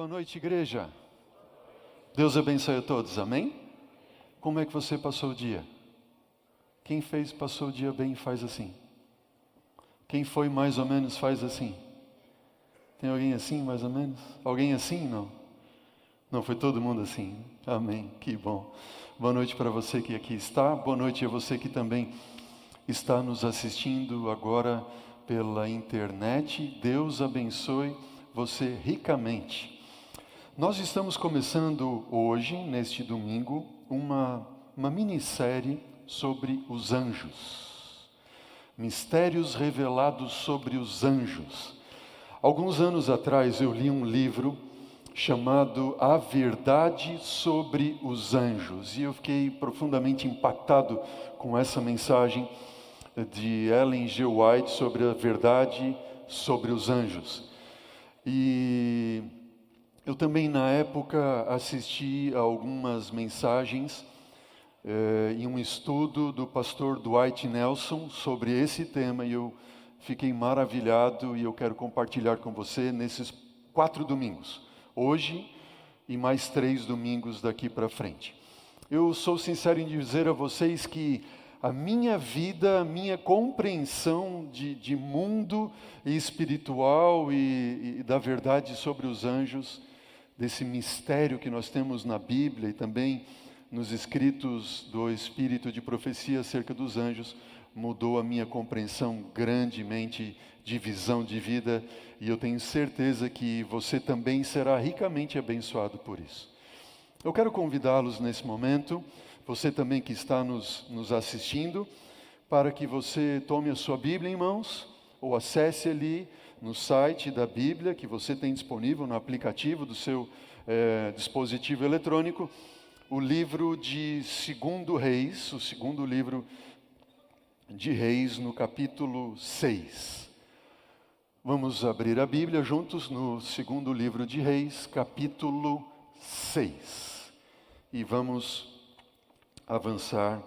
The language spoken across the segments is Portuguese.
Boa noite, igreja. Deus abençoe a todos, amém? Como é que você passou o dia? Quem passou o dia bem, faz assim. Quem foi mais ou menos, faz assim. Tem alguém assim, mais ou menos? Alguém assim, não? Não, foi todo mundo assim. Amém, que bom. Boa noite para você que aqui está. Boa noite a você que também está nos assistindo agora pela internet. Deus abençoe você ricamente. Nós estamos começando hoje, neste domingo, uma minissérie sobre os anjos. Mistérios revelados sobre os anjos. Alguns anos atrás eu li um livro chamado A Verdade sobre os Anjos. E eu fiquei profundamente impactado com essa mensagem de Ellen G. White sobre a verdade sobre os anjos. E eu também, na época, assisti a algumas mensagens em um estudo do pastor Dwight Nelson sobre esse tema e eu fiquei maravilhado e eu quero compartilhar com você nesses 4 domingos. Hoje e mais 3 domingos daqui para frente. Eu sou sincero em dizer a vocês que a minha vida, a minha compreensão de mundo espiritual e da verdade sobre os anjos, desse mistério que nós temos na Bíblia e também nos escritos do Espírito de profecia acerca dos anjos, mudou a minha compreensão grandemente de visão de vida e eu tenho certeza que você também será ricamente abençoado por isso. Eu quero convidá-los nesse momento, você também que está nos assistindo, para que você tome a sua Bíblia em mãos ou acesse ali no site da Bíblia que você tem disponível no aplicativo do seu dispositivo eletrônico, o livro de 2 Reis, o segundo livro de Reis, no capítulo 6. Vamos abrir a Bíblia juntos no segundo livro de Reis, capítulo 6. E vamos avançar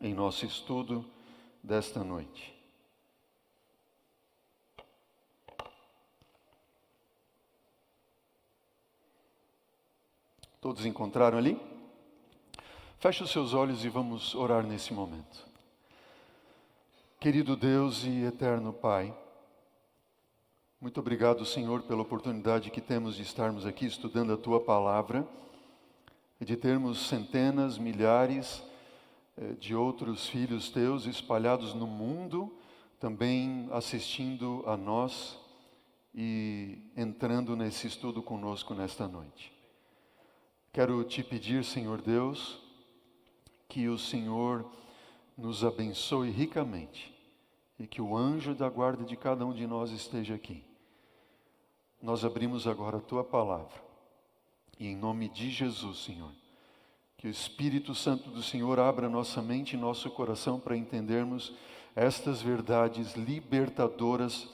em nosso estudo desta noite. Todos encontraram ali? Feche os seus olhos e vamos orar nesse momento. Querido Deus e eterno Pai, muito obrigado, Senhor, pela oportunidade que temos de estarmos aqui estudando a Tua Palavra e de termos centenas, milhares de outros filhos Teus espalhados no mundo, também assistindo a nós e entrando nesse estudo conosco nesta noite. Quero Te pedir, Senhor Deus, que o Senhor nos abençoe ricamente e que o anjo da guarda de cada um de nós esteja aqui. Nós abrimos agora a Tua Palavra e em nome de Jesus, Senhor, que o Espírito Santo do Senhor abra nossa mente e nosso coração para entendermos estas verdades libertadoras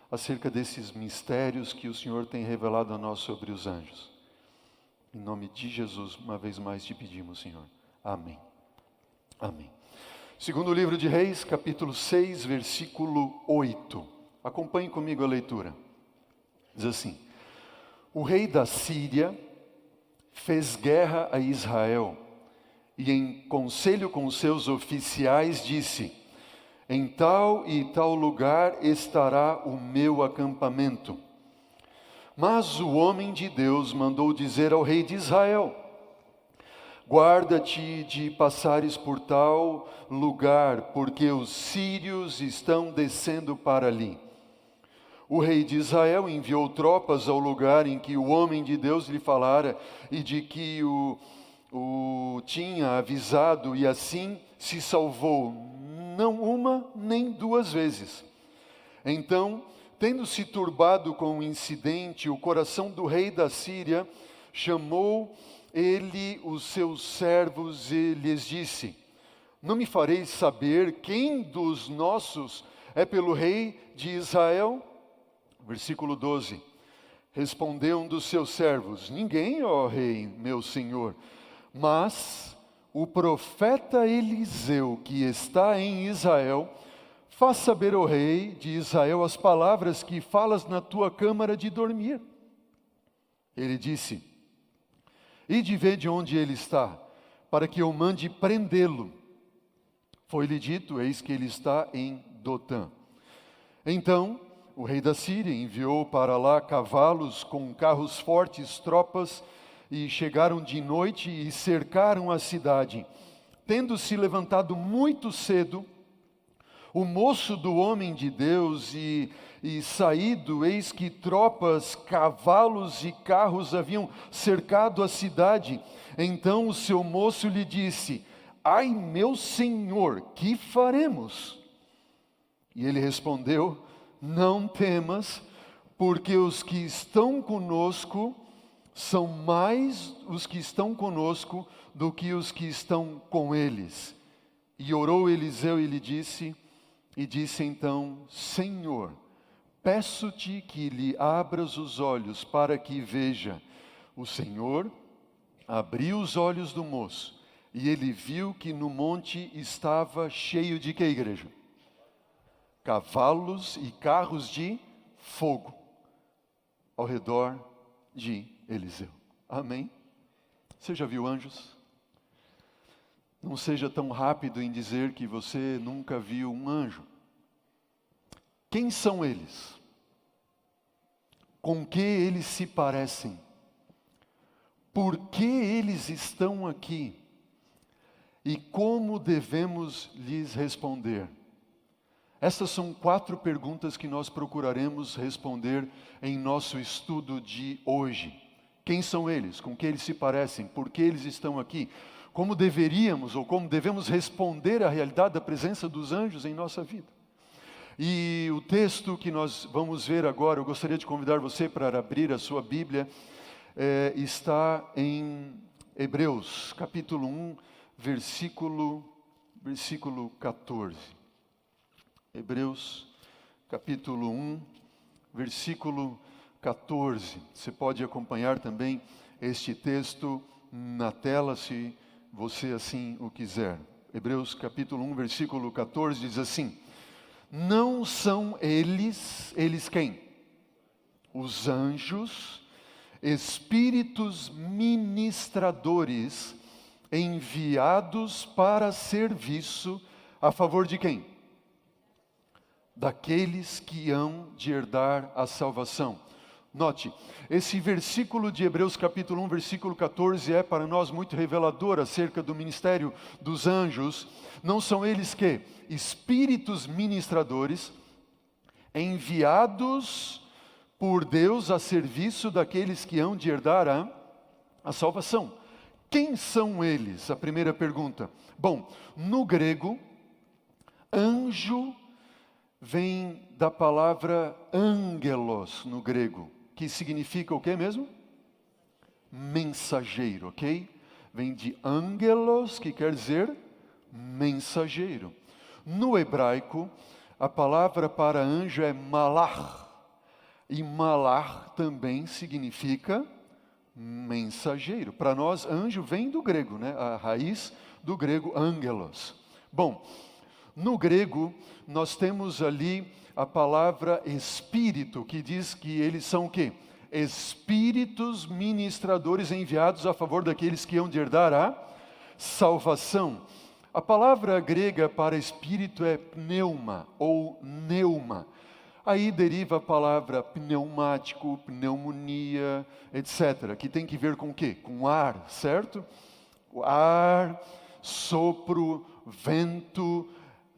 acerca desses mistérios que o Senhor tem revelado a nós sobre os anjos. Em nome de Jesus, uma vez mais te pedimos, Senhor. Amém. Amém. Segundo livro de Reis, capítulo 6, versículo 8. Acompanhe comigo a leitura. Diz assim: o rei da Síria fez guerra a Israel e em conselho com seus oficiais disse: em tal e tal lugar estará o meu acampamento. Mas o homem de Deus mandou dizer ao rei de Israel: guarda-te de passares por tal lugar, porque os sírios estão descendo para ali. O rei de Israel enviou tropas ao lugar em que o homem de Deus lhe falara e de que o tinha avisado, e assim se salvou, não uma nem 2 vezes. Então, tendo se turbado com o incidente, o coração do rei da Síria chamou ele os seus servos e lhes disse: não me fareis saber quem dos nossos é pelo rei de Israel? Versículo 12. Respondeu um dos seus servos: ninguém, ó rei, meu senhor, mas o profeta Eliseu, que está em Israel, faz saber ao rei de Israel as palavras que falas na tua câmara de dormir. Ele disse: ide ver de onde ele está, para que eu mande prendê-lo. Foi-lhe dito: eis que ele está em Dotã. Então o rei da Síria enviou para lá cavalos com carros fortes, tropas, e chegaram de noite e cercaram a cidade. Tendo se levantado muito cedo, o moço do homem de Deus e saído, eis que tropas, cavalos e carros haviam cercado a cidade. Então o seu moço lhe disse: ai, meu senhor, que faremos? E ele respondeu: não temas, porque os que estão conosco são mais os que estão conosco do que os que estão com eles. E orou Eliseu e lhe disse, então: Senhor, peço-te que lhe abras os olhos para que veja. O Senhor abriu os olhos do moço, e ele viu que no monte estava cheio de quê, igreja? Cavalos e carros de fogo ao redor de Eliseu. Amém? Você já viu anjos? Não seja tão rápido em dizer que você nunca viu um anjo. Quem são eles? Com que eles se parecem? Por que eles estão aqui? E como devemos lhes responder? Essas são 4 perguntas que nós procuraremos responder em nosso estudo de hoje. Quem são eles? Com que eles se parecem? Por que eles estão aqui? Como deveríamos ou como devemos responder à realidade da presença dos anjos em nossa vida? E o texto que nós vamos ver agora, eu gostaria de convidar você para abrir a sua Bíblia, está em Hebreus, capítulo 1, versículo 14. Hebreus, capítulo 1, versículo 14. Você pode acompanhar também este texto na tela, se você assim o quiser. Hebreus, capítulo 1, versículo 14, diz assim: não são eles quem? Os anjos, espíritos ministradores, enviados para serviço a favor de quem? Daqueles que hão de herdar a salvação. Note, esse versículo de Hebreus capítulo 1, versículo 14 é para nós muito revelador acerca do ministério dos anjos. Não são eles que? Espíritos ministradores, enviados por Deus a serviço daqueles que hão de herdar a salvação. Quem são eles? A primeira pergunta. Bom, no grego, anjo vem da palavra angelos no grego, que significa o que mesmo? Mensageiro, ok? Vem de angelos, que quer dizer mensageiro. No hebraico, a palavra para anjo é malach, e malach também significa mensageiro. Para nós, anjo vem do grego, né? A raiz do grego angelos. Bom, no grego, nós temos ali a palavra espírito, que diz que eles são o quê? Espíritos ministradores enviados a favor daqueles que hão de herdar a salvação. A palavra grega para espírito é pneuma ou neuma. Aí deriva a palavra pneumático, pneumonia, etc., que tem que ver com o quê? Com ar, certo? O ar, sopro, vento,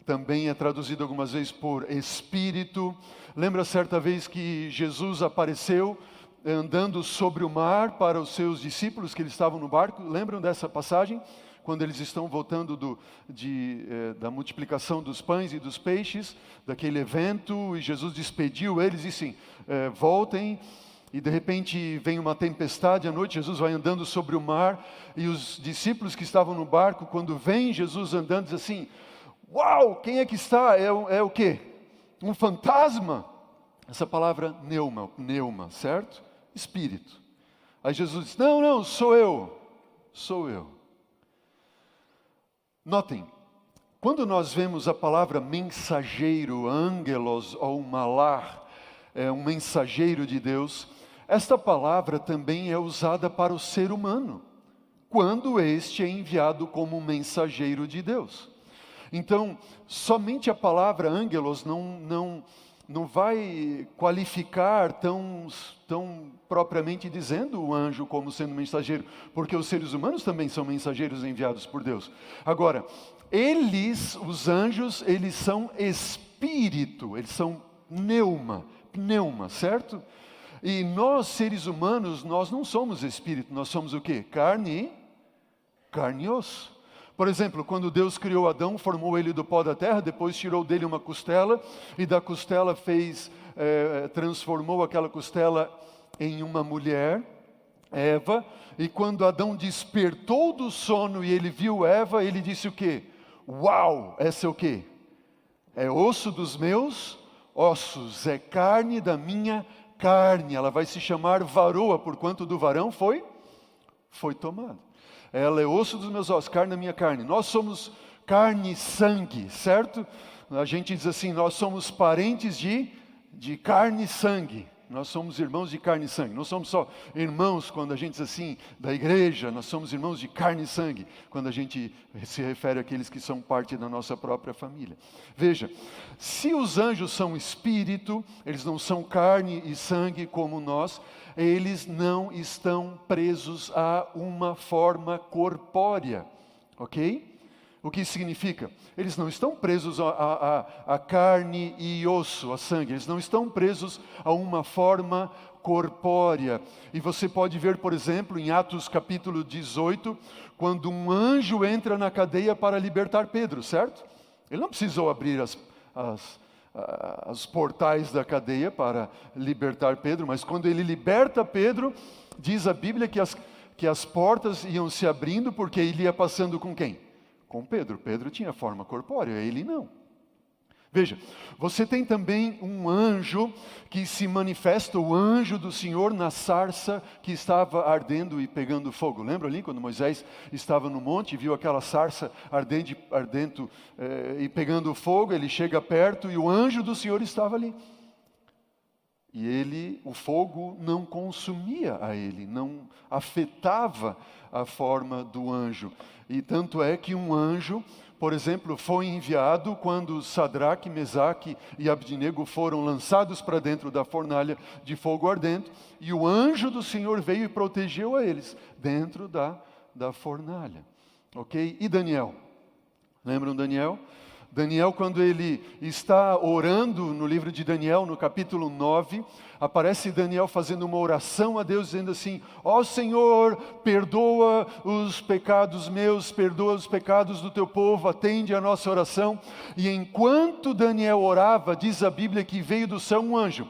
também é traduzido algumas vezes por espírito. Lembra certa vez que Jesus apareceu andando sobre o mar para os seus discípulos que eles estavam no barco? Lembram dessa passagem? Quando eles estão voltando da multiplicação dos pães e dos peixes, daquele evento, e Jesus despediu eles e disse, voltem. E de repente vem uma tempestade à noite, Jesus vai andando sobre o mar, e os discípulos que estavam no barco, quando vem Jesus andando, diz assim: uau, quem é que está? É o quê? Um fantasma? Essa palavra neuma, certo? Espírito. Aí Jesus diz: não, sou eu. Notem, quando nós vemos a palavra mensageiro, angelos ou malar, um mensageiro de Deus, esta palavra também é usada para o ser humano, quando este é enviado como um mensageiro de Deus. Então, somente a palavra angelos não vai qualificar tão propriamente dizendo o anjo como sendo mensageiro, porque os seres humanos também são mensageiros enviados por Deus. Agora, os anjos, eles são espírito, eles são pneuma, certo? E nós, seres humanos, nós não somos espírito, nós somos o quê? Carne e osso. Por exemplo, quando Deus criou Adão, formou ele do pó da terra, depois tirou dele uma costela, e da costela transformou aquela costela em uma mulher, Eva, e quando Adão despertou do sono e ele viu Eva, ele disse o quê? Uau, essa é o quê? É osso dos meus ossos, é carne da minha carne, ela vai se chamar varoa, porquanto do varão foi tomado. Ela é osso dos meus ossos, carne da minha carne. Nós somos carne e sangue, certo? A gente diz assim, nós somos parentes de carne e sangue. Nós somos irmãos de carne e sangue. Não somos só irmãos quando a gente diz assim, da igreja. Nós somos irmãos de carne e sangue, quando a gente se refere àqueles que são parte da nossa própria família. Veja, se os anjos são espírito, eles não são carne e sangue como nós, eles não estão presos a uma forma corpórea, ok? O que isso significa? Eles não estão presos a carne e osso, a sangue. Eles não estão presos a uma forma corpórea. E você pode ver, por exemplo, em Atos capítulo 18, quando um anjo entra na cadeia para libertar Pedro, certo? Ele não precisou abrir os portais da cadeia para libertar Pedro, mas quando ele liberta Pedro, diz a Bíblia que as portas iam se abrindo porque ele ia passando com quem? Com Pedro. Pedro tinha forma corpórea, ele não. Veja, você tem também um anjo que se manifesta, o anjo do Senhor na sarça que estava ardendo e pegando fogo. Lembra ali quando Moisés estava no monte e viu aquela sarça ardendo e pegando fogo? Ele chega perto e o anjo do Senhor estava ali. E o fogo não consumia a ele, não afetava a forma do anjo. E tanto é que um anjo, por exemplo, foi enviado quando Sadraque, Mesaque e Abdinego foram lançados para dentro da fornalha de fogo ardente, e o anjo do Senhor veio e protegeu a eles dentro da fornalha. Ok? E Daniel? Lembram Daniel? Daniel, quando ele está orando no livro de Daniel, no capítulo 9, aparece Daniel fazendo uma oração a Deus, dizendo assim: ó Senhor, perdoa os pecados meus, perdoa os pecados do teu povo, atende a nossa oração. E enquanto Daniel orava, diz a Bíblia que veio do céu um anjo,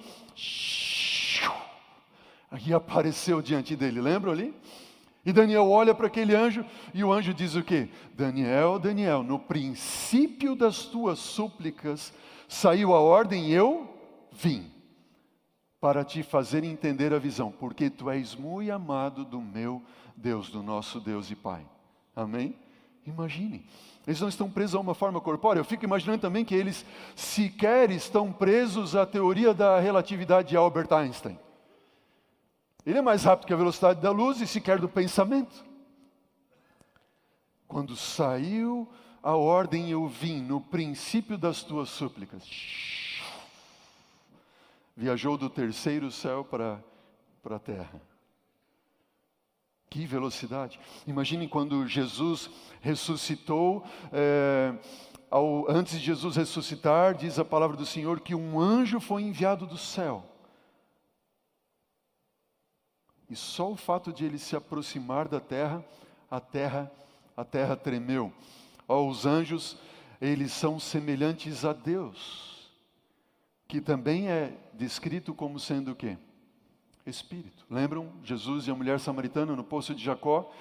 e apareceu diante dele, lembram ali? E Daniel olha para aquele anjo, e o anjo diz o quê? Daniel, Daniel, no princípio das tuas súplicas saiu a ordem e eu vim para te fazer entender a visão, porque tu és muito amado do meu Deus, do nosso Deus e Pai. Amém? Imagine, eles não estão presos a uma forma corpórea. Eu fico imaginando também que eles sequer estão presos à teoria da relatividade de Albert Einstein. Ele é mais rápido que a velocidade da luz e sequer do pensamento. Quando saiu a ordem, eu vim no princípio das tuas súplicas. Viajou do terceiro céu para a terra. Que velocidade! Imagine quando Jesus ressuscitou, antes de Jesus ressuscitar, diz a palavra do Senhor que um anjo foi enviado do céu. E só o fato de ele se aproximar da terra, a terra tremeu. Os anjos, eles são semelhantes a Deus, que também é descrito como sendo o quê? Espírito. Lembram Jesus e a mulher samaritana no poço de Jacó?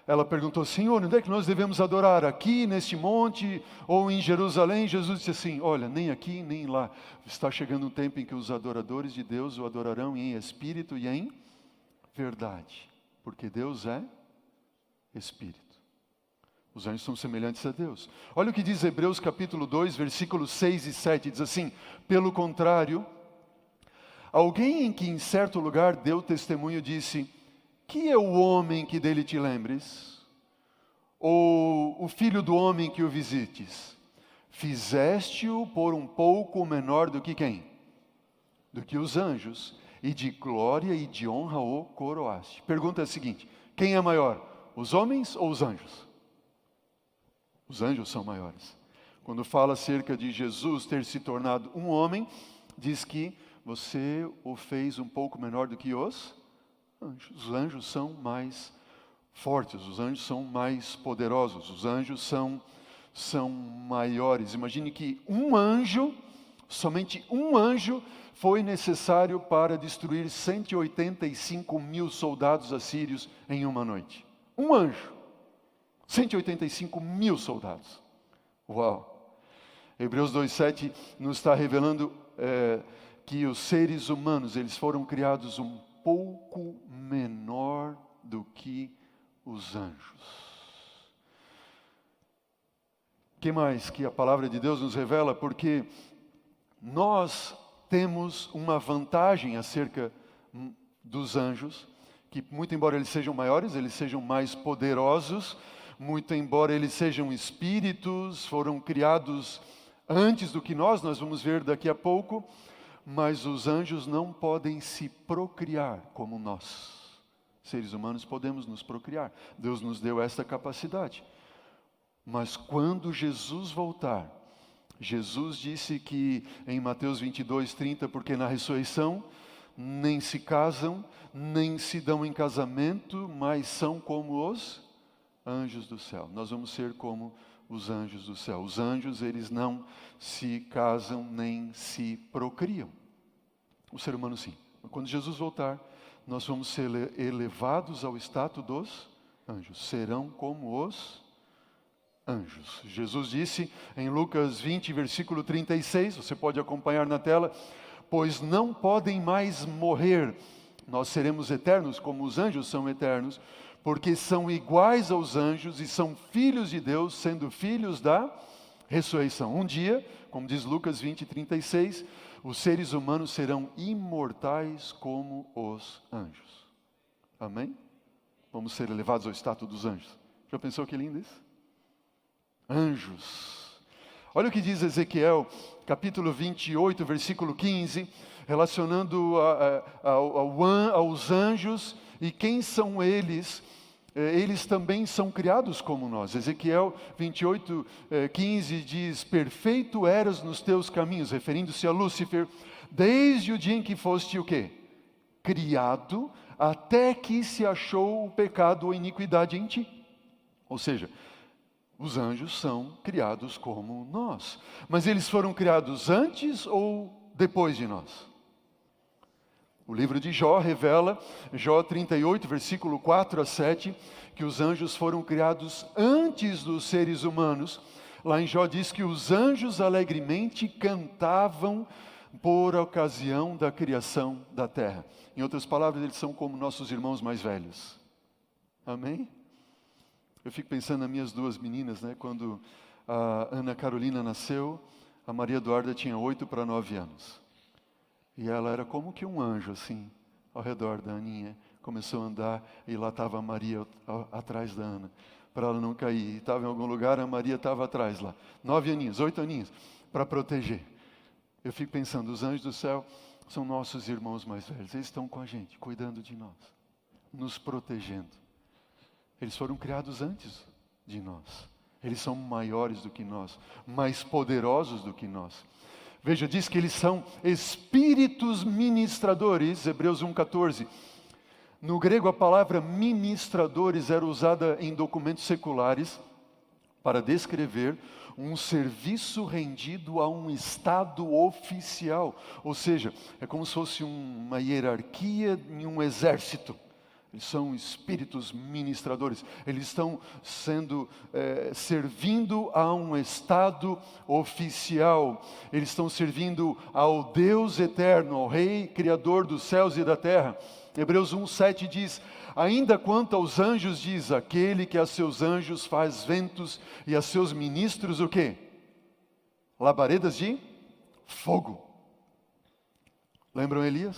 Ela perguntou: Senhor, onde é que nós devemos adorar? Aqui, neste monte, ou em Jerusalém? Jesus disse assim: olha, nem aqui, nem lá. Está chegando um tempo em que os adoradores de Deus o adorarão em espírito e em verdade, porque Deus é Espírito. Os anjos são semelhantes a Deus. Olha o que diz Hebreus capítulo 2, versículos 6 e 7, diz assim: pelo contrário, Alguém em que em certo lugar deu testemunho disse: que é o homem que dele te lembres? Ou o filho do homem que o visites? Fizeste-o por um pouco menor do que quem? Do que os anjos, e de glória e de honra o coroaste. Pergunta é a seguinte: quem é maior, os homens ou os anjos? Os anjos são maiores. Quando fala acerca de Jesus ter se tornado um homem, diz que você o fez um pouco menor do que os anjos. Os anjos são mais fortes, os anjos são mais poderosos, os anjos são maiores. Imagine que um anjo, somente um anjo, foi necessário para destruir 185 mil soldados assírios em uma noite. Um anjo. 185 mil soldados. Uau! Hebreus 2,7 nos está revelando que os seres humanos, eles foram criados um pouco menor do que os anjos. O que mais que a palavra de Deus nos revela? Porque nós temos uma vantagem acerca dos anjos, que muito embora eles sejam maiores, eles sejam mais poderosos, muito embora eles sejam espíritos, foram criados antes do que nós vamos ver daqui a pouco, mas os anjos não podem se procriar como nós. Seres humanos podemos nos procriar. Deus nos deu esta capacidade. Mas quando Jesus voltar, Jesus disse que em Mateus 22:30, porque na ressurreição nem se casam, nem se dão em casamento, mas são como os anjos do céu. Nós vamos ser como os anjos do céu. Os anjos, eles não se casam nem se procriam. O ser humano sim. Quando Jesus voltar, nós vamos ser elevados ao status dos anjos. Serão como os anjos. Jesus disse em Lucas 20, versículo 36, você pode acompanhar na tela: pois não podem mais morrer, nós seremos eternos como os anjos são eternos, porque são iguais aos anjos e são filhos de Deus, sendo filhos da ressurreição. Um dia, como diz Lucas 20, 36, os seres humanos serão imortais como os anjos. Amém? Vamos ser elevados ao status dos anjos. Já pensou que lindo isso? Anjos. Olha o que diz Ezequiel, capítulo 28, versículo 15, relacionando aos anjos e quem são eles. Eles também são criados como nós. Ezequiel 28, 15 diz: perfeito eras nos teus caminhos, referindo-se a Lúcifer, desde o dia em que foste o quê? Criado, até que se achou o pecado ou iniquidade em ti. Ou seja, os anjos são criados como nós. Mas eles foram criados antes ou depois de nós? O livro de Jó revela, Jó 38, versículo 4 a 7, que os anjos foram criados antes dos seres humanos. Lá em Jó diz que os anjos alegremente cantavam por ocasião da criação da terra. Em outras palavras, eles são como nossos irmãos mais velhos. Amém? Eu fico pensando nas minhas duas meninas, né? Quando a Ana Carolina nasceu, a Maria Eduarda tinha 8 para 9 anos. E ela era como que um anjo, assim, ao redor da Aninha. Começou a andar e lá estava a Maria atrás da Ana, para ela não cair. Estava em algum lugar, a Maria estava atrás lá. 9 aninhos, 8 aninhos, para proteger. Eu fico pensando, os anjos do céu são nossos irmãos mais velhos. Eles estão com a gente, cuidando de nós, nos protegendo. Eles foram criados antes de nós. Eles são maiores do que nós, mais poderosos do que nós. Veja, diz que eles são espíritos ministradores, Hebreus 1,14. No grego, a palavra ministradores era usada em documentos seculares para descrever um serviço rendido a um estado oficial. Ou seja, é como se fosse uma hierarquia em um exército. Eles são espíritos ministradores. Eles estão servindo a um estado oficial. Eles estão servindo ao Deus eterno, ao Rei Criador dos céus e da terra. Hebreus 1,7 diz: ainda quanto aos anjos, diz, aquele que a seus anjos faz ventos e a seus ministros o quê? Labaredas de fogo. Lembram Elias?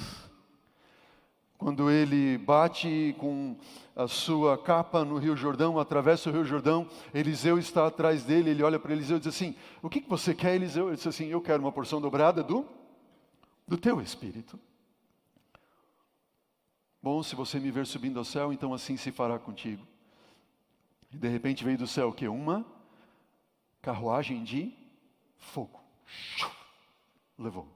Quando ele bate com a sua capa no Rio Jordão, atravessa o Rio Jordão, Eliseu está atrás dele, ele olha para Eliseu e diz assim, o que você quer, Eliseu? Ele diz assim, eu quero uma porção dobrada do teu espírito. Bom, se você me ver subindo ao céu, então assim se fará contigo. E de repente veio do céu o quê? Uma carruagem de fogo. Levou.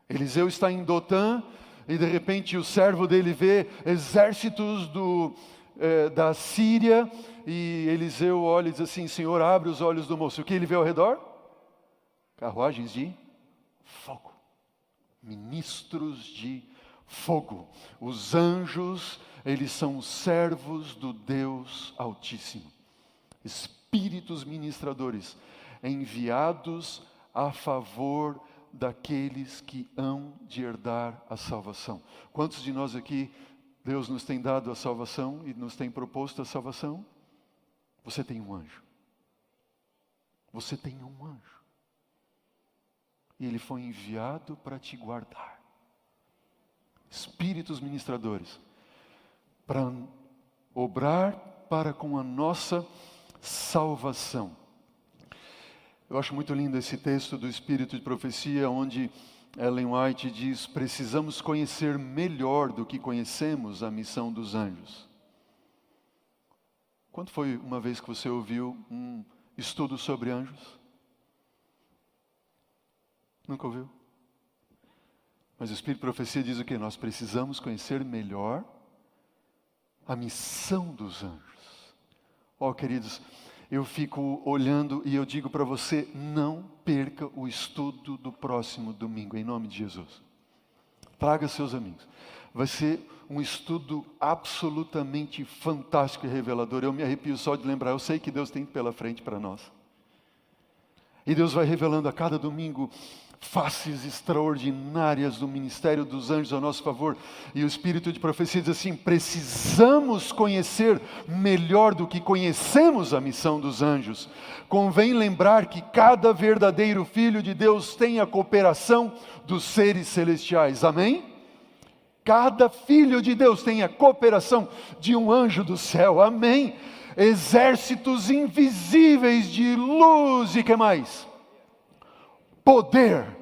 Eliseu está em Dotã, e de repente o servo dele vê exércitos da Síria, e Eliseu olha e diz assim, Senhor, abre os olhos do moço. O que ele vê ao redor? Carruagens de fogo. Ministros de fogo. Os anjos, eles são servos do Deus Altíssimo. Espíritos ministradores, enviados a favor daqueles que hão de herdar a salvação. Quantos de nós aqui, Deus nos tem dado a salvação e nos tem proposto a salvação? Você tem um anjo. Você tem um anjo. E ele foi enviado para te guardar. Espíritos ministradores, para obrar para com a nossa salvação. Eu acho muito lindo esse texto do Espírito de Profecia, onde Ellen White diz, precisamos conhecer melhor do que conhecemos a missão dos anjos. Quando foi uma vez que você ouviu um estudo sobre anjos? Nunca ouviu? Mas o Espírito de Profecia diz o quê? Nós precisamos conhecer melhor a missão dos anjos. Ó, queridos, eu fico olhando e eu digo para você, não perca o estudo do próximo domingo, em nome de Jesus. Traga seus amigos. Vai ser um estudo absolutamente fantástico e revelador. Eu me arrepio só de lembrar, eu sei que Deus tem pela frente para nós. E Deus vai revelando a cada domingo faces extraordinárias do ministério dos anjos a nosso favor. E o Espírito de Profecia diz assim, precisamos conhecer melhor do que conhecemos a missão dos anjos. Convém lembrar que cada verdadeiro filho de Deus tem a cooperação dos seres celestiais. Amém? Cada filho de Deus tem a cooperação de um anjo do céu. Amém? Exércitos invisíveis de luz e que mais? Poder.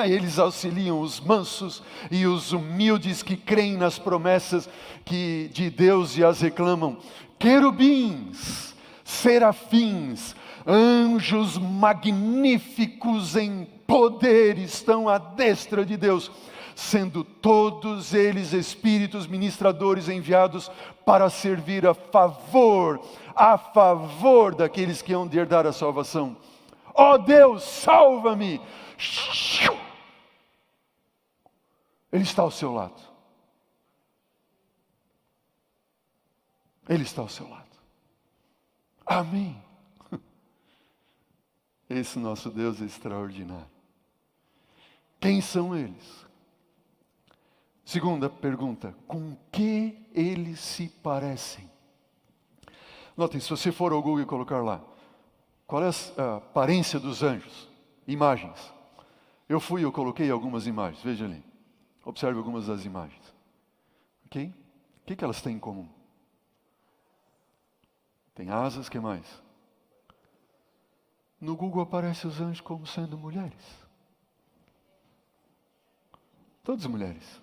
Eles auxiliam os mansos e os humildes que creem nas promessas de Deus e as reclamam. Querubins, serafins, anjos magníficos em poder estão à destra de Deus, sendo todos eles espíritos ministradores enviados para servir a favor daqueles que hão de herdar a salvação. Ó Deus, salva-me! Ele está ao seu lado. Ele está ao seu lado. Amém. Esse nosso Deus é extraordinário. Quem são eles? Segunda pergunta, com que eles se parecem? Notem, se você for ao Google e colocar lá, qual é a aparência dos anjos? Imagens. Eu coloquei algumas imagens, veja ali. Observe algumas das imagens. Ok? O que elas têm em comum? Tem asas, o que mais? No Google aparecem os anjos como sendo mulheres. Todas mulheres.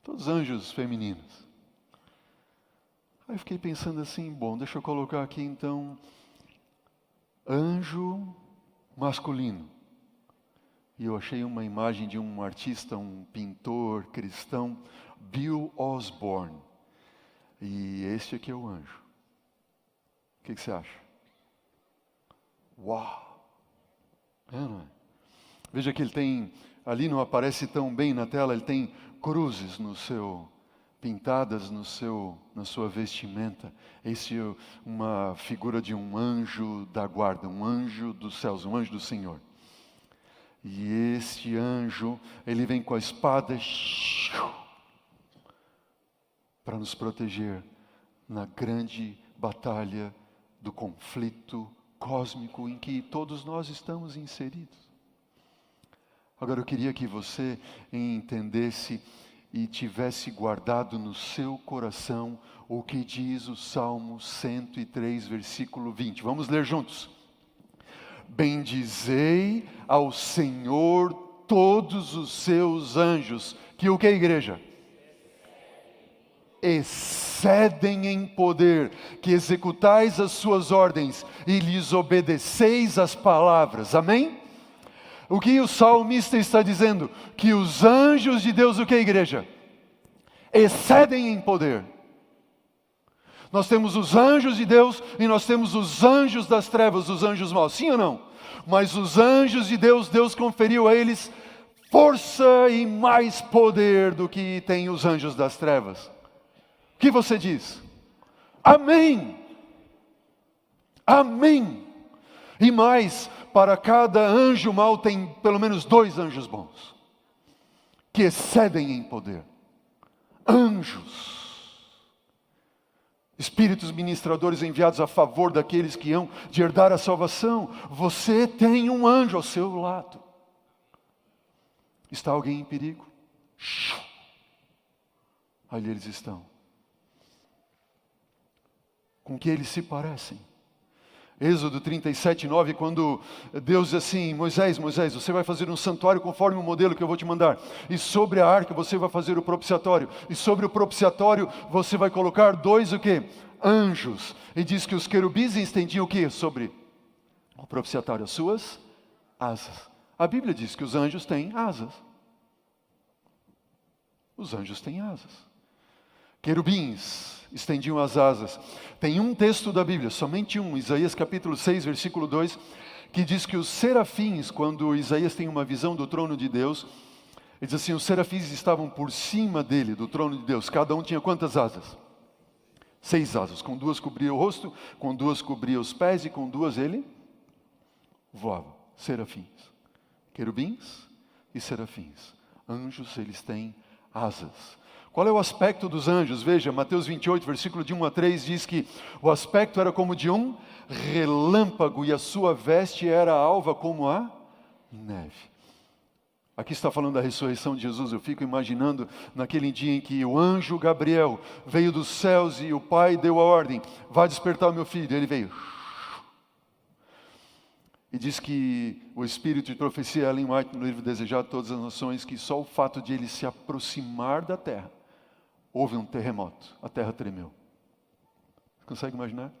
Todos anjos femininos. Aí eu fiquei pensando assim, bom, deixa eu colocar aqui então, anjo masculino. E eu achei uma imagem de um artista, um pintor cristão, Bill Osborne. E este aqui é o anjo. O que você acha? Uau! Não é? Veja que ele tem, ali não aparece tão bem na tela, ele tem cruzes pintadas na sua vestimenta. Esse é uma figura de um anjo da guarda, um anjo dos céus, um anjo do Senhor. E este anjo, ele vem com a espada para nos proteger na grande batalha do conflito cósmico em que todos nós estamos inseridos. Agora eu queria que você entendesse e tivesse guardado no seu coração o que diz o Salmo 103, versículo 20. Vamos ler juntos. Bendizei ao Senhor todos os seus anjos, que o que, igreja? Excedem em poder, que executais as suas ordens e lhes obedeceis as palavras. Amém? O que o salmista está dizendo? Que os anjos de Deus, o que, igreja? Excedem em poder. Nós temos os anjos de Deus e nós temos os anjos das trevas, os anjos maus, sim ou não? Mas os anjos de Deus, Deus conferiu a eles força e mais poder do que tem os anjos das trevas. O que você diz? Amém! Amém! E mais, para cada anjo mau tem pelo menos 2 anjos bons, que excedem em poder. Anjos. Espíritos ministradores enviados a favor daqueles que hão de herdar a salvação. Você tem um anjo ao seu lado. Está alguém em perigo? Ali eles estão. Com que eles se parecem? Êxodo 37, 9, quando Deus diz assim, Moisés, você vai fazer um santuário conforme o modelo que eu vou te mandar. E sobre a arca você vai fazer o propiciatório. E sobre o propiciatório você vai colocar 2 o quê? Anjos. E diz que os querubins estendiam o quê? Sobre o propiciatório, as suas asas. A Bíblia diz que os anjos têm asas. Os anjos têm asas. Querubins estendiam as asas. Tem um texto da Bíblia, somente um, Isaías capítulo 6, versículo 2, que diz que os serafins, quando Isaías tem uma visão do trono de Deus, ele diz assim, os serafins estavam por cima dele, do trono de Deus. Cada um tinha quantas asas? 6 asas. Com 2 cobria o rosto, com 2 cobria os pés e com 2 ele voava. Serafins. Querubins e serafins. Anjos, eles têm asas. Qual é o aspecto dos anjos? Veja, Mateus 28, versículo de 1 a 3, diz que o aspecto era como de um relâmpago e a sua veste era alva como a neve. Aqui está falando da ressurreição de Jesus. Eu fico imaginando naquele dia em que o anjo Gabriel veio dos céus e o pai deu a ordem, vá despertar o meu filho. Ele veio. E diz que o espírito de profecia, Ellen White, no livro Desejado de Todas as Nações, que só o fato de ele se aproximar da terra, houve um terremoto, a terra tremeu. Você consegue imaginar?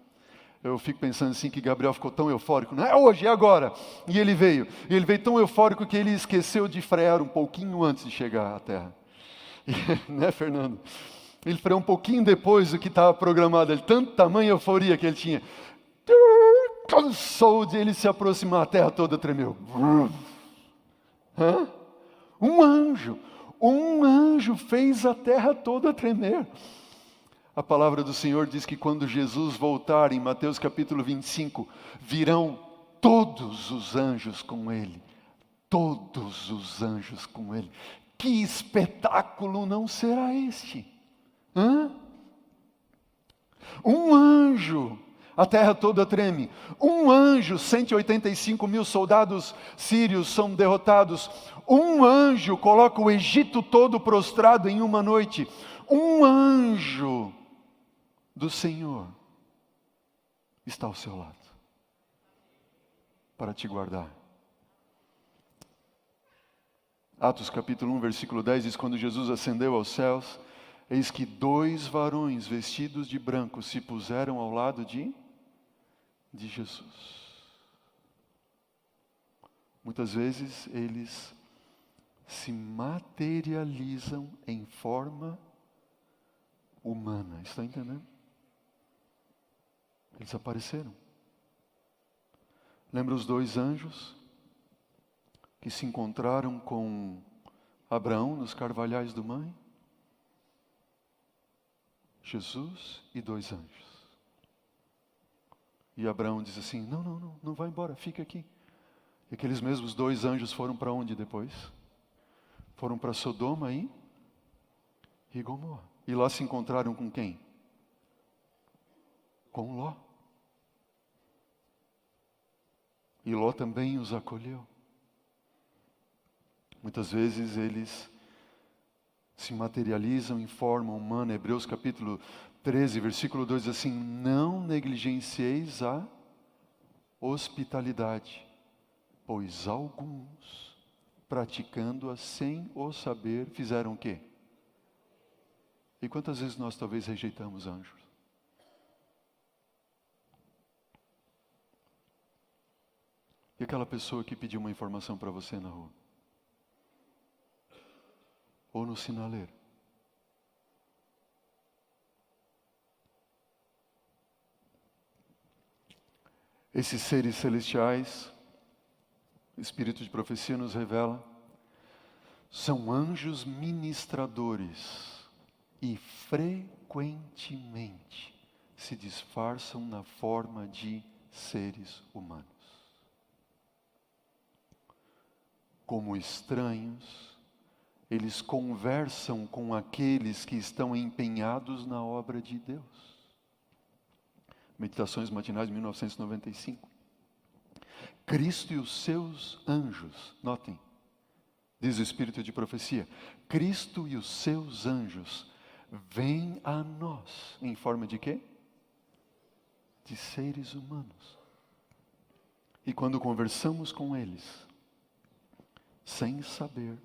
Eu fico pensando assim que Gabriel ficou tão eufórico, não é hoje, é agora. E ele veio tão eufórico que ele esqueceu de frear um pouquinho antes de chegar à terra. Né, Fernando? Ele freou um pouquinho depois do que estava programado. Ele, tanto tamanho euforia que ele tinha. Cansou de ele se aproximar, a terra toda tremeu. Hã? Um anjo fez a terra toda tremer. A palavra do Senhor diz que quando Jesus voltar, em Mateus capítulo 25, virão todos os anjos com ele. Todos os anjos com ele. Que espetáculo não será este? Um anjo, a terra toda treme. Um anjo, 185 mil soldados sírios são derrotados. Um anjo coloca o Egito todo prostrado em uma noite. Um anjo do Senhor está ao seu lado para te guardar. Atos capítulo 1, versículo 10 diz, quando Jesus ascendeu aos céus, eis que 2 varões vestidos de branco se puseram ao lado de Jesus. Muitas vezes eles se materializam em forma humana. Está entendendo? Eles apareceram. Lembra os 2 anjos que se encontraram com Abraão nos carvalhais do Mamre? Jesus e 2 anjos. E Abraão diz assim, não vai embora, fica aqui. E aqueles mesmos 2 anjos foram para onde depois? Foram para Sodoma e Gomorra. E lá se encontraram com quem? Com Ló. E Ló também os acolheu. Muitas vezes eles se materializam em forma humana. Hebreus capítulo 13, versículo 2 diz assim: não negligencieis a hospitalidade, pois alguns, praticando-a sem o saber, fizeram o quê? E quantas vezes nós talvez rejeitamos anjos? E aquela pessoa que pediu uma informação para você na rua? Ou no sinaleiro? Esses seres celestiais, o Espírito de profecia nos revela, são anjos ministradores e frequentemente se disfarçam na forma de seres humanos. Como estranhos, eles conversam com aqueles que estão empenhados na obra de Deus. Meditações Matinais de 1995. Cristo e os seus anjos, notem, diz o Espírito de profecia, Cristo e os seus anjos vêm a nós em forma de quê? De seres humanos. E quando conversamos com eles, sem saber,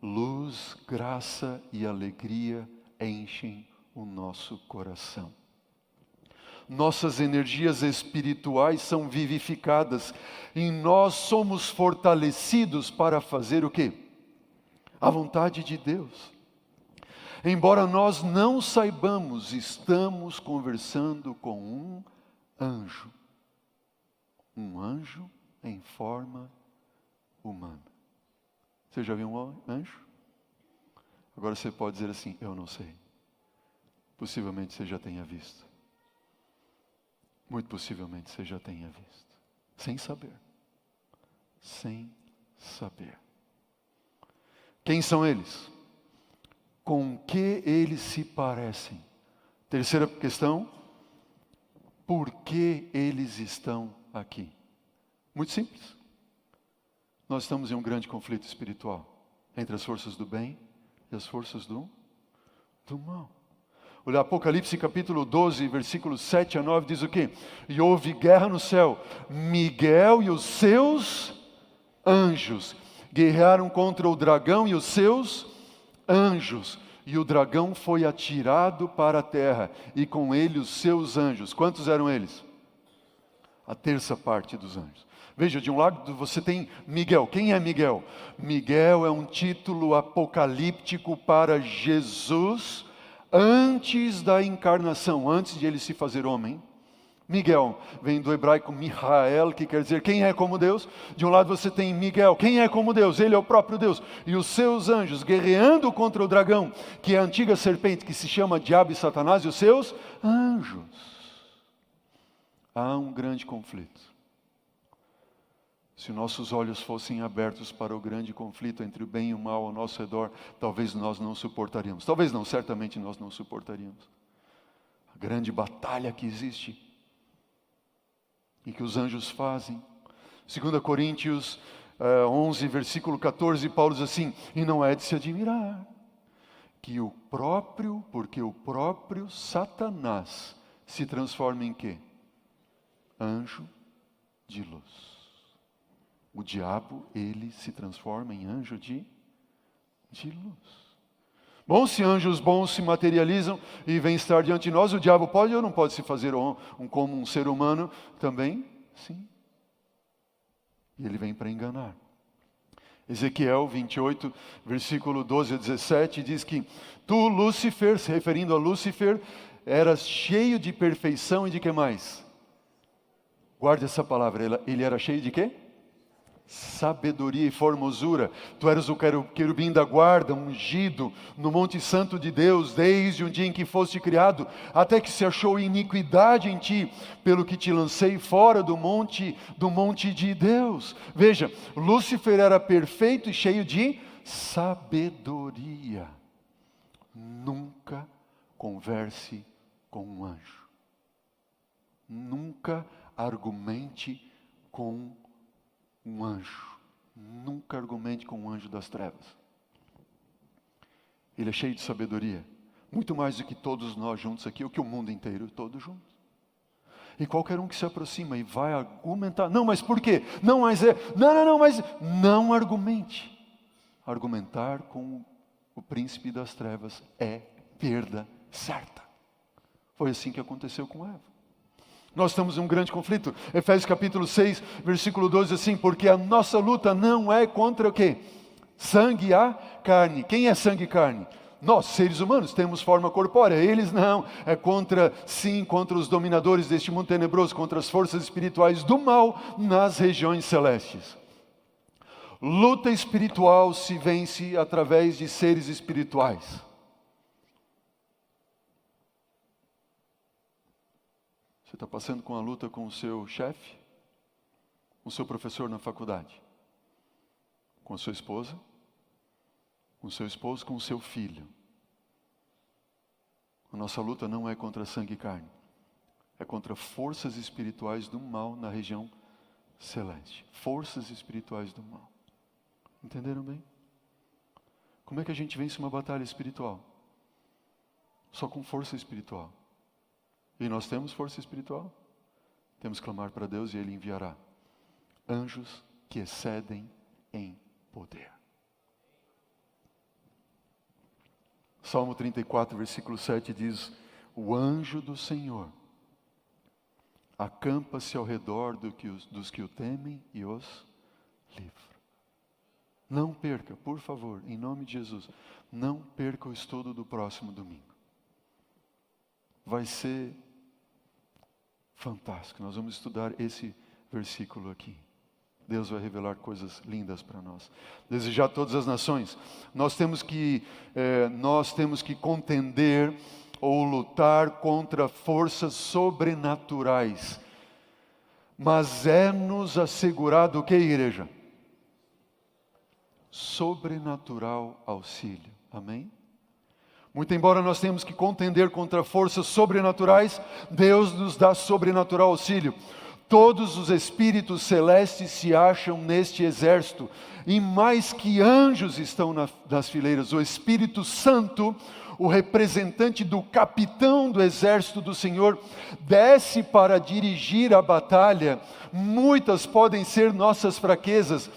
luz, graça e alegria enchem o nosso coração. Nossas energias espirituais são vivificadas e nós somos fortalecidos para fazer o quê? A vontade de Deus. Embora nós não saibamos, estamos conversando com um anjo. Um anjo em forma humana. Você já viu um anjo? Agora você pode dizer assim: eu não sei. Possivelmente você já tenha visto. Muito possivelmente você já tenha visto. Sem saber. Sem saber. Quem são eles? Com que eles se parecem? Terceira questão. Por que eles estão aqui? Muito simples. Nós estamos em um grande conflito espiritual entre as forças do bem e as forças do mal. O Apocalipse capítulo 12, versículos 7 a 9 diz o quê? E houve guerra no céu. Miguel e os seus anjos guerrearam contra o dragão e os seus anjos. E o dragão foi atirado para a terra, e com ele os seus anjos. Quantos eram eles? A terça parte dos anjos. Veja, de um lado você tem Miguel. Quem é Miguel? Miguel é um título apocalíptico para Jesus antes da encarnação, antes de ele se fazer homem. Miguel vem do hebraico Mihael, que quer dizer quem é como Deus. De um lado você tem Miguel, quem é como Deus? Ele é o próprio Deus. E os seus anjos guerreando contra o dragão, que é a antiga serpente que se chama Diabo e Satanás, e os seus anjos. Há um grande conflito. Se nossos olhos fossem abertos para o grande conflito entre o bem e o mal ao nosso redor, talvez nós não suportaríamos. Talvez não, certamente nós não suportaríamos. A grande batalha que existe e que os anjos fazem. 2 Coríntios 11, versículo 14, Paulo diz assim: e não é de se admirar que porque o próprio Satanás se transforma em quê? Anjo de luz. O diabo, ele se transforma em anjo de luz. Bom, se anjos bons se materializam e vêm estar diante de nós, o diabo pode ou não pode se fazer como um ser humano também? Sim. E ele vem para enganar. Ezequiel 28, versículo 12 a 17, diz que tu, Lúcifer, se referindo a Lúcifer, eras cheio de perfeição e de que mais? Guarde essa palavra, ele era cheio de quê? Sabedoria e formosura. Tu eras o querubim da guarda, ungido no monte santo de Deus, desde o dia em que foste criado, até que se achou iniquidade em ti, pelo que te lancei fora do monte de Deus. Veja, Lúcifer era perfeito e cheio de sabedoria. Nunca converse com um anjo. Nunca argumente com um anjo. Nunca argumente com o anjo das trevas. Ele é cheio de sabedoria. Muito mais do que todos nós juntos aqui, ou que o mundo inteiro, todos juntos. E qualquer um que se aproxima e vai argumentar, não, mas por quê? Não, mas é, não, mas não argumente. Argumentar com o príncipe das trevas é perda certa. Foi assim que aconteceu com Eva. Nós estamos em um grande conflito. Efésios capítulo 6, versículo 12, assim, porque a nossa luta não é contra o quê? Sangue e a carne. Quem é sangue e carne? Nós, seres humanos, temos forma corpórea. Eles não. É contra os dominadores deste mundo tenebroso, contra as forças espirituais do mal nas regiões celestes. Luta espiritual se vence através de seres espirituais. Você está passando com a luta com o seu chefe? Com o seu professor na faculdade? Com a sua esposa? Com o seu esposo? Com o seu filho? A nossa luta não é contra sangue e carne. É contra forças espirituais do mal na região celeste. Forças espirituais do mal. Entenderam bem? Como é que a gente vence uma batalha espiritual? Só com força espiritual. E nós temos força espiritual? Temos que clamar para Deus e Ele enviará anjos que excedem em poder. Salmo 34, versículo 7 diz: o anjo do Senhor acampa-se ao redor dos que o temem e os livra. Não perca, por favor, em nome de Jesus, não perca o estudo do próximo domingo. Vai ser fantástico. Nós vamos estudar esse versículo aqui. Deus vai revelar coisas lindas para nós. Desejar todas as nações. Nós temos que contender ou lutar contra forças sobrenaturais. Mas é-nos assegurado o que, igreja? Sobrenatural auxílio. Amém? Muito embora nós tenhamos que contender contra forças sobrenaturais, Deus nos dá sobrenatural auxílio. Todos os espíritos celestes se acham neste exército, e mais que anjos estão nas fileiras. O Espírito Santo, o representante do capitão do exército do Senhor, desce para dirigir a batalha. Muitas podem ser nossas fraquezas,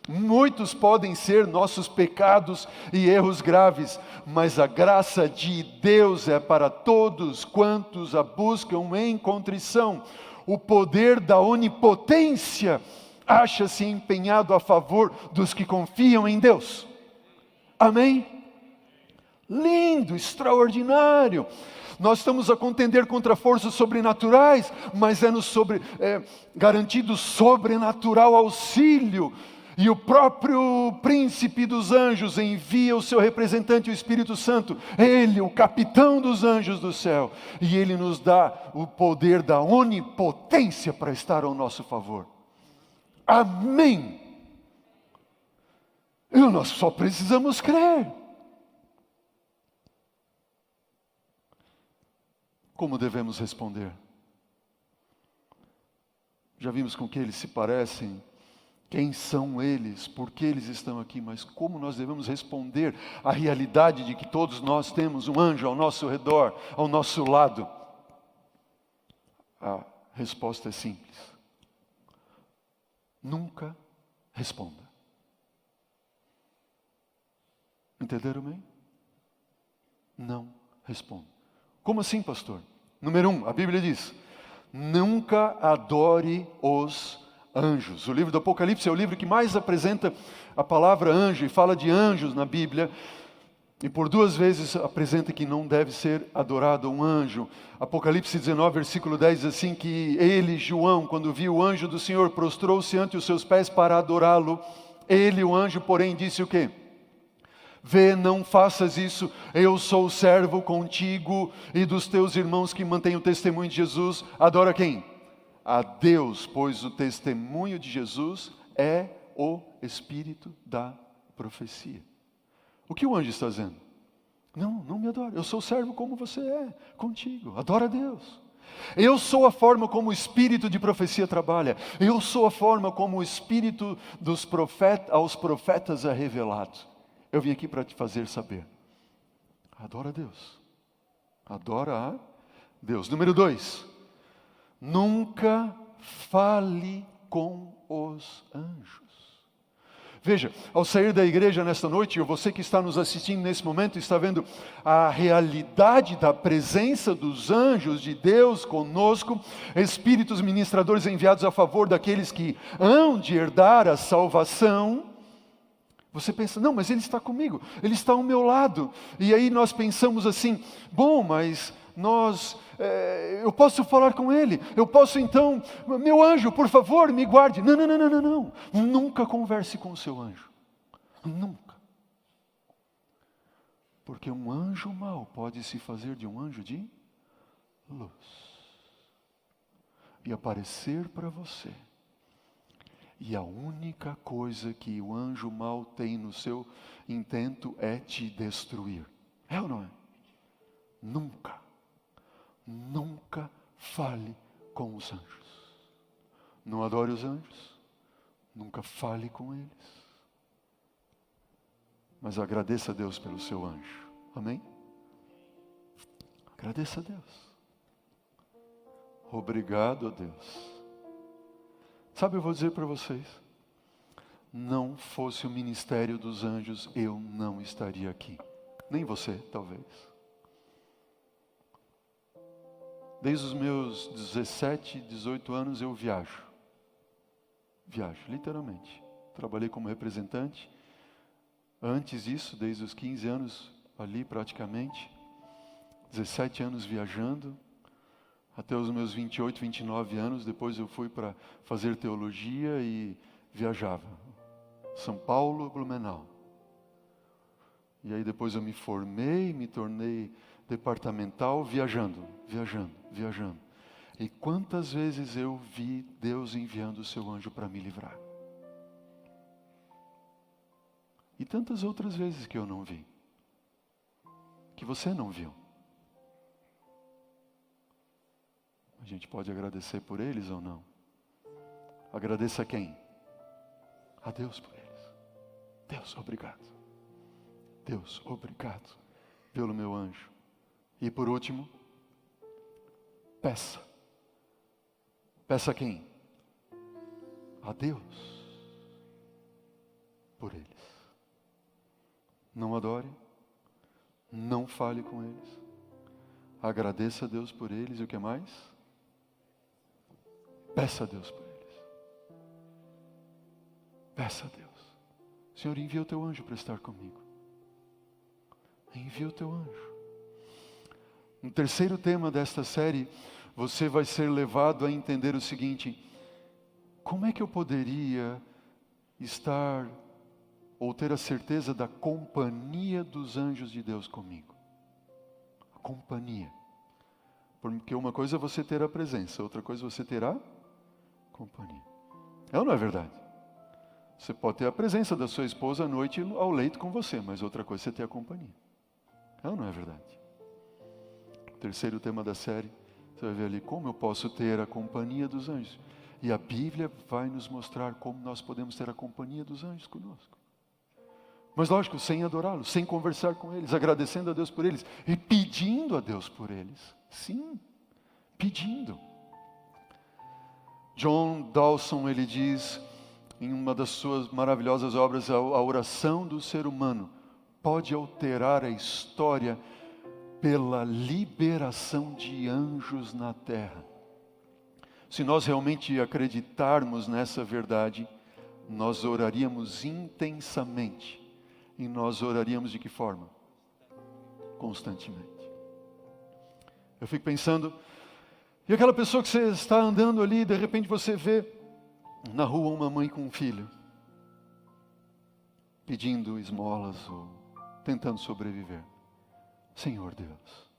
muitos podem ser nossos pecados e erros graves, mas a graça de Deus é para todos quantos a buscam em contrição. O poder da onipotência acha-se empenhado a favor dos que confiam em Deus. Amém? Lindo, extraordinário. Nós estamos a contender contra forças sobrenaturais, mas é-nos garantido sobrenatural auxílio. E o próprio príncipe dos anjos envia o seu representante, o Espírito Santo, ele, o capitão dos anjos do céu, e ele nos dá o poder da onipotência para estar ao nosso favor. Amém! E nós só precisamos crer. Como devemos responder? Já vimos com que eles se parecem. Quem são eles? Por que eles estão aqui? Mas como nós devemos responder à realidade de que todos nós temos um anjo ao nosso redor, ao nosso lado? A resposta é simples. Nunca responda. Entenderam bem? Não responda. Como assim, pastor? Número 1, a Bíblia diz: nunca adore os anjos. O livro do Apocalipse é o livro que mais apresenta a palavra anjo e fala de anjos na Bíblia. E por 2 vezes apresenta que não deve ser adorado um anjo. Apocalipse 19, versículo 10 diz assim que ele, João, quando viu o anjo do Senhor, prostrou-se ante os seus pés para adorá-lo. Ele, o anjo, porém, disse o quê? Vê, não faças isso, eu sou servo contigo e dos teus irmãos que mantêm o testemunho de Jesus. Adora quem? A Deus, pois o testemunho de Jesus é o espírito da profecia. O que o anjo está dizendo? Não me adora, eu sou servo como você é, contigo, adora a Deus. Eu sou a forma como o espírito de profecia trabalha. Eu sou a forma como o espírito aos profetas é revelado. Eu vim aqui para te fazer saber. Adora a Deus. Adora a Deus. Número 2. Nunca fale com os anjos. Veja, ao sair da igreja nesta noite, ou você que está nos assistindo nesse momento, está vendo a realidade da presença dos anjos de Deus conosco, espíritos ministradores enviados a favor daqueles que hão de herdar a salvação. Você pensa, não, mas Ele está comigo, Ele está ao meu lado. E aí nós pensamos assim, bom, mas eu posso falar com Ele, eu posso então, meu anjo, por favor, me guarde. Não, não, não, não, não, não. Nunca converse com o seu anjo. Nunca. Porque um anjo mau pode se fazer de um anjo de luz. E aparecer para você. E a única coisa que o anjo mau tem no seu intento é te destruir. É ou não é? Nunca. Nunca fale com os anjos. Não adore os anjos. Nunca fale com eles. Mas agradeça a Deus pelo seu anjo. Amém? Agradeça a Deus. Obrigado a Deus. Sabe, eu vou dizer para vocês. Não fosse o ministério dos anjos, eu não estaria aqui. Nem você, talvez. Desde os meus 17, 18 anos eu viajo. Viajo, literalmente. Trabalhei como representante. Antes disso, desde os 15 anos, ali praticamente. 17 anos viajando. Até os meus 28, 29 anos. Depois eu fui para fazer teologia e viajava. São Paulo, Blumenau. E aí depois eu me formei, me tornei departamental, viajando. E quantas vezes eu vi Deus enviando o seu anjo para me livrar. E tantas outras vezes que eu não vi. Que você não viu. A gente pode agradecer por eles ou não? Agradeça a quem? A Deus por eles. Deus, obrigado. Deus, obrigado pelo meu anjo. E por último, peça. Peça a quem? A Deus por eles. Não adore, não fale com eles. Agradeça a Deus por eles e o que mais? Peça a Deus por eles. Peça a Deus. Senhor, envia o teu anjo para estar comigo. Envia o teu anjo. No terceiro tema desta série, você vai ser levado a entender o seguinte: como é que eu poderia estar ou ter a certeza da companhia dos anjos de Deus comigo? A companhia. Porque uma coisa é você ter a presença, outra coisa é você ter a companhia. É ou não é verdade? Você pode ter a presença da sua esposa à noite ao leito com você, mas outra coisa é você ter a companhia. É ou não é verdade? Terceiro tema da série, você vai ver ali como eu posso ter a companhia dos anjos. E a Bíblia vai nos mostrar como nós podemos ter a companhia dos anjos conosco. Mas lógico, sem adorá-los, sem conversar com eles, agradecendo a Deus por eles e pedindo a Deus por eles. Sim, pedindo. John Dawson, ele diz em uma das suas maravilhosas obras, a oração do ser humano pode alterar a história pela liberação de anjos na terra. Se nós realmente acreditarmos nessa verdade, nós oraríamos intensamente. E nós oraríamos de que forma? Constantemente. Eu fico pensando, e aquela pessoa que você está andando ali, de repente você vê na rua uma mãe com um filho, pedindo esmolas ou tentando sobreviver. Senhor Deus,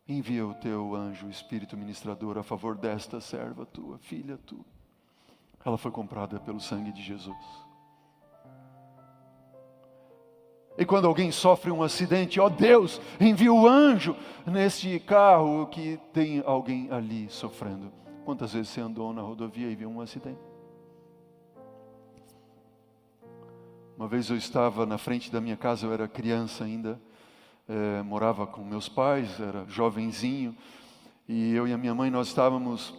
envia o teu anjo, o Espírito ministrador, a favor desta serva tua, filha tua. Ela foi comprada pelo sangue de Jesus. E quando alguém sofre um acidente, ó Deus, envia o anjo neste carro que tem alguém ali sofrendo. Quantas vezes você andou na rodovia e viu um acidente? Uma vez eu estava na frente da minha casa, eu era criança ainda, morava com meus pais, era jovenzinho, e eu e a minha mãe, nós estávamos,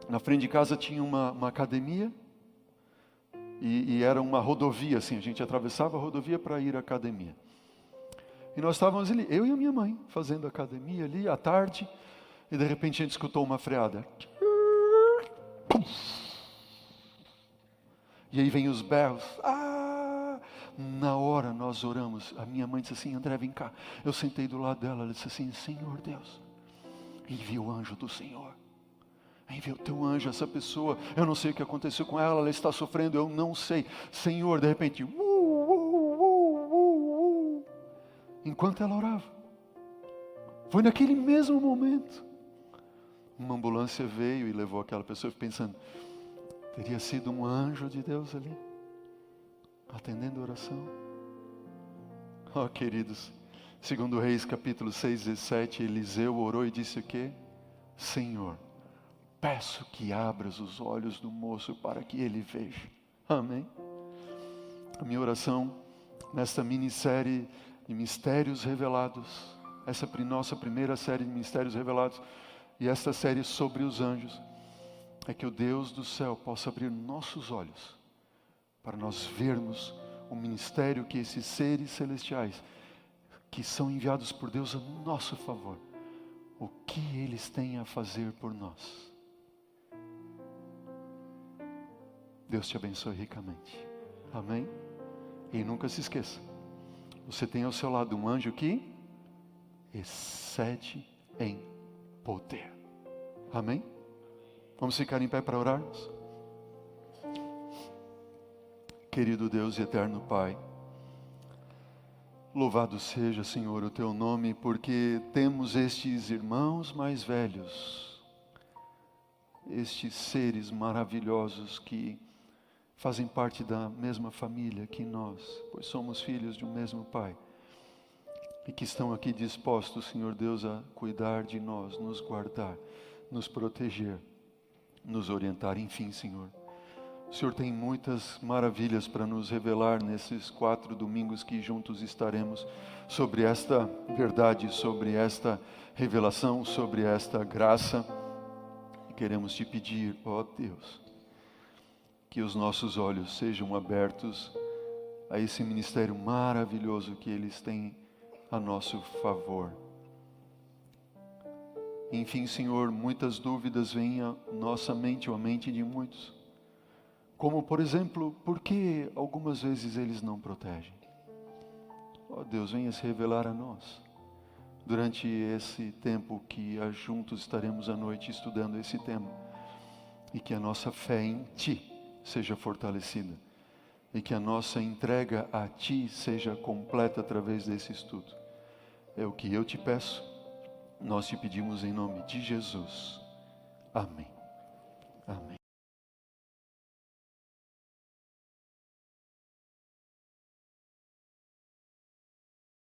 na frente de casa tinha uma academia, e era uma rodovia, assim, a gente atravessava a rodovia para ir à academia. E nós estávamos ali, eu e a minha mãe, fazendo academia ali, à tarde, e de repente a gente escutou uma freada. E aí vem os berros. Na hora nós oramos, a minha mãe disse assim, André, vem cá. Eu sentei do lado dela, ela disse assim, Senhor Deus, envia o anjo do Senhor. Envia o teu anjo a essa pessoa. Eu não sei o que aconteceu com ela, ela está sofrendo, eu não sei. Senhor, de repente, enquanto ela orava. Foi naquele mesmo momento. Uma ambulância veio e levou aquela pessoa, pensando, teria sido um anjo de Deus ali, atendendo a oração. Oh, queridos, segundo Reis, capítulo 6, 17, Eliseu orou e disse o quê? Senhor, peço que abras os olhos do moço para que ele veja. Amém? A minha oração nesta minissérie de Mistérios Revelados, essa nossa primeira série de Mistérios Revelados, e esta série sobre os anjos, é que o Deus do céu possa abrir nossos olhos para nós vermos o ministério que esses seres celestiais, que são enviados por Deus a nosso favor, o que eles têm a fazer por nós. Deus te abençoe ricamente. Amém? E nunca se esqueça, você tem ao seu lado um anjo que excede em poder. Amém? Vamos ficar em pé para orarmos? Querido Deus e eterno Pai, louvado seja, Senhor, o Teu nome, porque temos estes irmãos mais velhos, estes seres maravilhosos que fazem parte da mesma família que nós, pois somos filhos de um mesmo Pai, e que estão aqui dispostos, Senhor Deus, a cuidar de nós, nos guardar, nos proteger, nos orientar, enfim, Senhor. O Senhor tem muitas maravilhas para nos revelar nesses 4 domingos que juntos estaremos sobre esta verdade, sobre esta revelação, sobre esta graça. E queremos te pedir, ó Deus, que os nossos olhos sejam abertos a esse ministério maravilhoso que eles têm a nosso favor. Enfim, Senhor, muitas dúvidas vêm à nossa mente ou à mente de muitos. Como, por exemplo, por que algumas vezes eles não protegem? Ó Deus, venha se revelar a nós. Durante esse tempo que juntos estaremos à noite estudando esse tema. E que a nossa fé em Ti seja fortalecida. E que a nossa entrega a Ti seja completa através desse estudo. É o que eu te peço. Nós te pedimos em nome de Jesus. Amém.